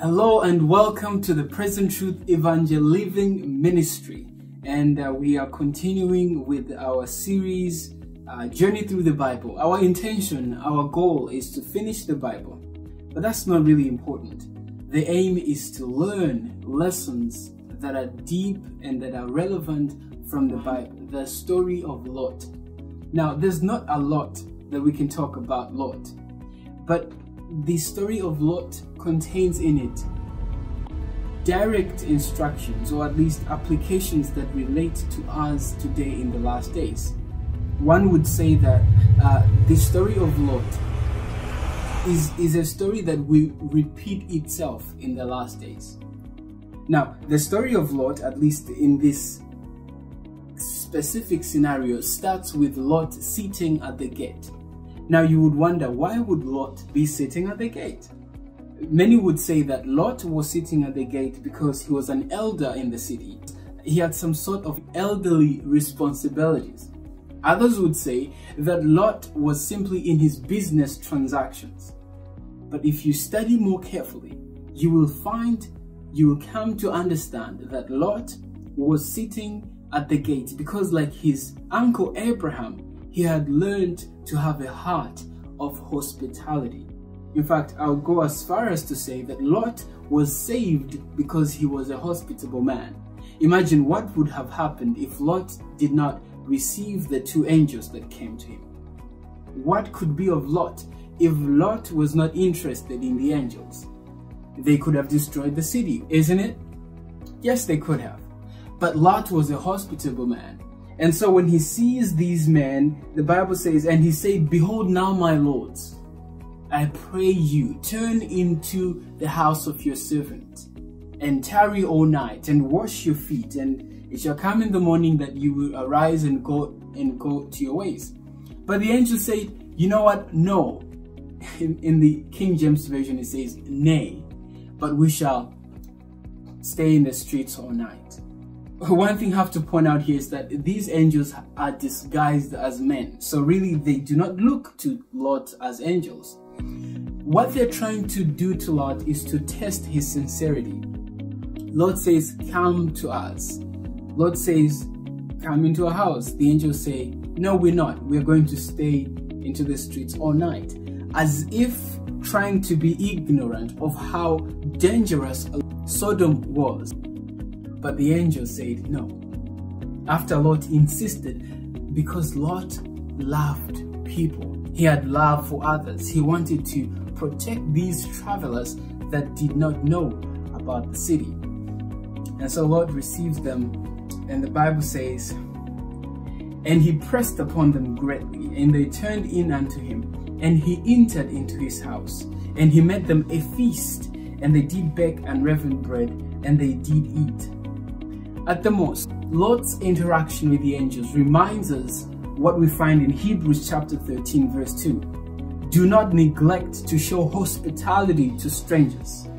Hello and welcome to the Present Truth Evangeliving Ministry, and we are continuing with our series Journey Through the Bible. Our intention, our goal is to finish the Bible, but that's not really important. The aim is to learn lessons that are deep and that are relevant from the Bible, the story of Lot. Now, there's not a lot that we can talk about Lot, but the story of Lot contains in it direct instructions, or at least applications that relate to us today in the last days. One would say that the story of Lot is a story that will repeat itself in the last days. Now, the story of Lot, at least in this specific scenario, starts with Lot sitting at the gate. Now you would wonder, why would Lot be sitting at the gate? Many would say that Lot was sitting at the gate because he was an elder in the city. He had some sort of elderly responsibilities. Others would say that Lot was simply in his business transactions. But if you study more carefully, you will come to understand that Lot was sitting at the gate because, like his uncle Abraham, he had learned to have a heart of hospitality. In fact, I'll go as far as to say that Lot was saved because he was a hospitable man. Imagine what would have happened if Lot did not receive the two angels that came to him. What could be of Lot if Lot was not interested in the angels? They could have destroyed the city, isn't it? Yes, they could have. But Lot was a hospitable man. And so when he sees these men, the Bible says, and he said, "Behold now, my lords, I pray you, turn into the house of your servant, and tarry all night, and wash your feet, and it shall come in the morning that you will arise and go to your ways." But the angel said, "You know what? No." In the King James Version it says, "Nay, but we shall stay in the streets all night." One thing I have to point out here is that these angels are disguised as men. So really, they do not look to Lot as angels. What they're trying to do to Lot is to test his sincerity. Lot says, "Come to us." Lot says, "Come into a house." The angels say, "No, we're not. We're going to stay into the streets all night." As if trying to be ignorant of how dangerous Sodom was. But the angel said no. After Lot insisted, because Lot loved people. He had love for others. He wanted to protect these travelers that did not know about the city. And so Lot receives them, and the Bible says, "And he pressed upon them greatly, and they turned in unto him, and he entered into his house, and he made them a feast, and they did bake unleavened bread, and they did eat." At the most, Lot's interaction with the angels reminds us what we find in Hebrews chapter 13 verse 2. "Do not neglect to show hospitality to strangers,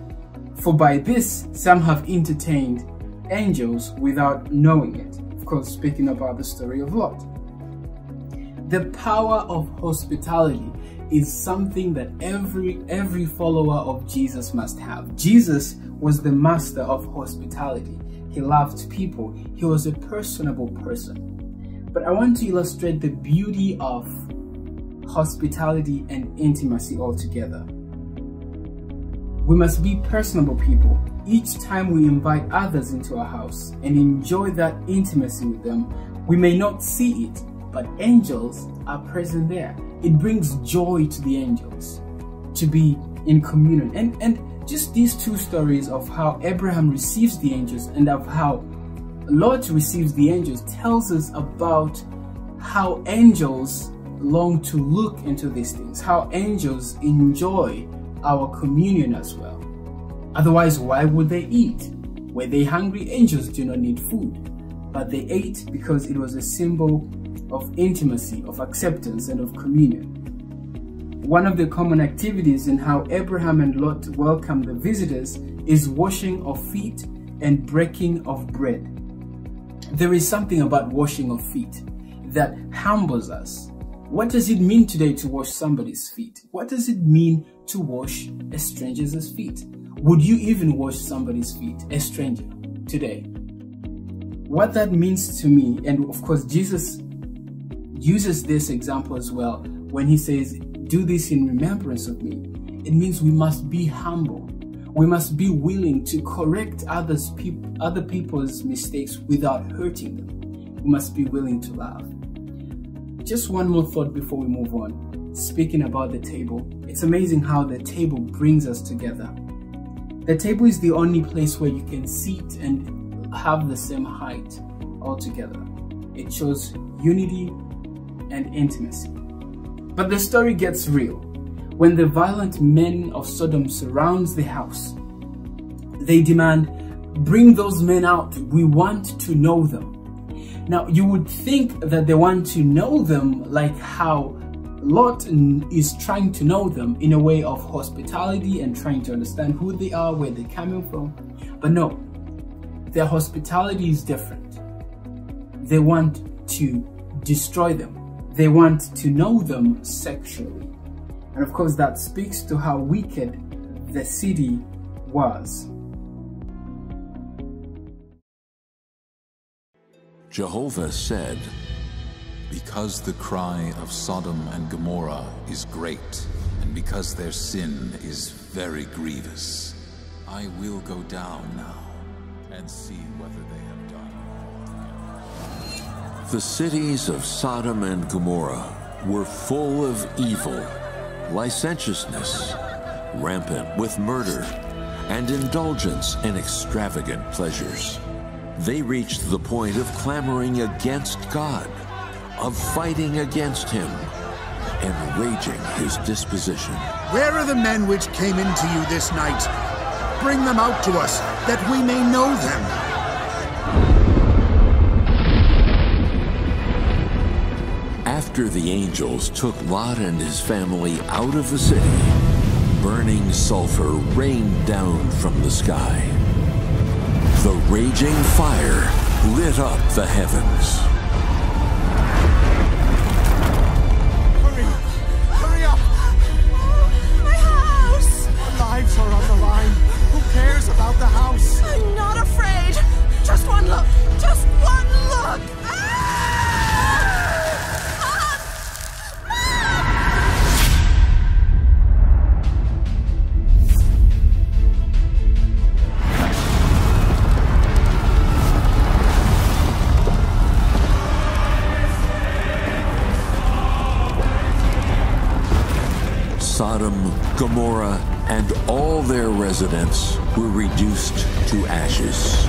for by this some have entertained angels without knowing it." Of course, speaking about the story of Lot. The power of hospitality is something that every follower of Jesus must have. Jesus was the master of hospitality. He loved people. He was a personable person. But I want to illustrate the beauty of hospitality and intimacy altogether. We must be personable people. Each time we invite others into our house and enjoy that intimacy with them, we may not see it, but angels are present there. It brings joy to the angels to be in communion. And just these two stories of how Abraham receives the angels and of how Lot receives the angels tells us about how angels long to look into these things, how angels enjoy our communion as well. Otherwise, why would they eat? Were they hungry? Angels do not need food, but they ate because it was a symbol of intimacy, of acceptance, and of communion. One of the common activities in how Abraham and Lot welcome the visitors is washing of feet and breaking of bread. There is something about washing of feet that humbles us. What does it mean today to wash somebody's feet? What does it mean to wash a stranger's feet? Would you even wash somebody's feet, a stranger, today? What that means to me, and of course Jesus uses this example as well when he says, do this in remembrance of me. It means we must be humble. We must be willing to correct other people's mistakes without hurting them. We must be willing to love. Just one more thought before we move on. Speaking about the table, it's amazing how the table brings us together. The table is the only place where you can sit and have the same height all together. It shows unity and intimacy. But the story gets real. When the violent men of Sodom surrounds the house, they demand, bring those men out, we want to know them. Now, you would think that they want to know them like how Lot is trying to know them in a way of hospitality and trying to understand who they are, where they're coming from. But no, their hospitality is different. They want to destroy them. They want to know them sexually. And of course, that speaks to how wicked the city was. Jehovah said, because the cry of Sodom and Gomorrah is great, and because their sin is very grievous, I will go down now and see whether they have done. The cities of Sodom and Gomorrah were full of evil, licentiousness, rampant with murder, and indulgence in extravagant pleasures. They reached the point of clamoring against God, of fighting against him, and raging his disposition. Where are the men which came into you this night? Bring them out to us, that we may know them. After the angels took Lot and his family out of the city, burning sulfur rained down from the sky. The raging fire lit up the heavens. Hurry up! My house! Our lives are on the line. Who cares about the house? I'm not afraid. Just one look. Just one look. Sodom, Gomorrah, and all their residents were reduced to ashes,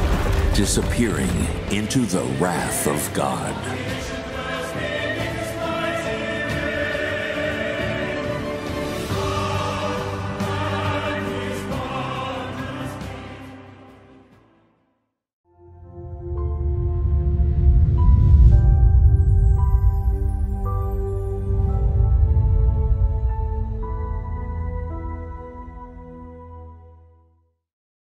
disappearing into the wrath of God.